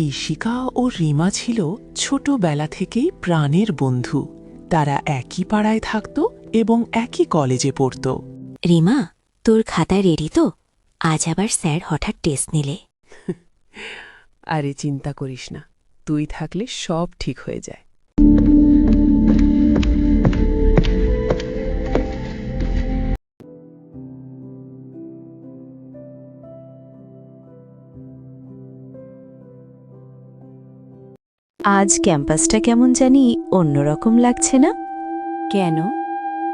ঈশিকা ও রিমা ছিল ছোটবেলা থেকেই প্রাণের বন্ধু। তারা একই পাড়ায় থাকত এবং একই কলেজে পড়ত। রিমা, তোর খাতা রেডি তো? আজ আবার স্যার হঠাৎ টেস্ট নিলে। আরে চিন্তা করিস না, তুই থাকলে সব ঠিক হয়ে যায়। আজ ক্যাম্পাসটা কেমন জানি অন্যরকম লাগছে না? কেন?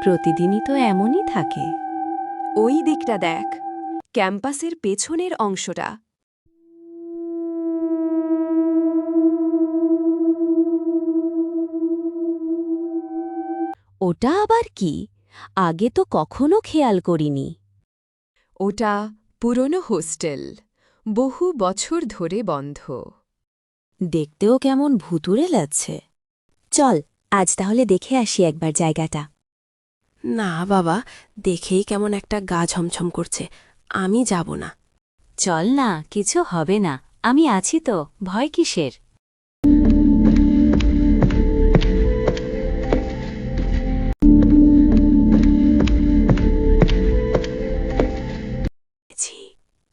প্রতিদিনই তো এমনই থাকে। ওই দিকটা দেখ, ক্যাম্পাসের পেছনের অংশটা। ওটা আবার কি? আগে তো কখনো খেয়াল করিনি। ওটা পুরনো হোস্টেল, বহু বছর ধরে বন্ধ। দেখতেও কেমন ভুতুড়ে লাগছে। চল, আজ তাহলে দেখে আসি একবার জায়গাটা। না বাবা, দেখেই কেমন একটা গা ছমছম করছে, আমি যাব না। চল না, কিছু হবে না, আমি আছি তো, ভয় কিসের?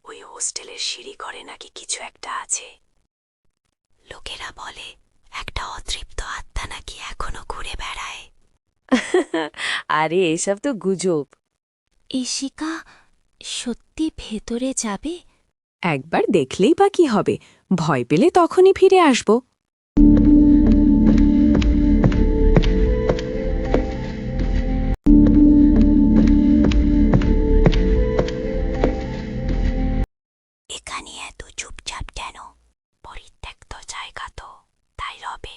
ওই হোস্টেলের সিঁড়ি ঘরে নাকি কিছু একটা আছে। লোকেরা বলে একটা অতৃপ্ত আত্মা নাকি এখনো ঘুরে বেড়ায়। আরে এসব তো গুজব। ঈশিকা সত্যি ভেতরে যাবে? একবার দেখলেই বা কি হবে, ভয় পেলে তখনই ফিরে আসব। এখানে এত চুপচাপ কেন? পরিত্যক্ত জায়গা তো, তাই রবে।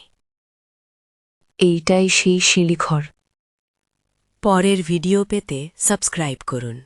এইটাই সেই শিলিঘর। পরের ভিডিও পেতে সাবস্ক্রাইব করুন।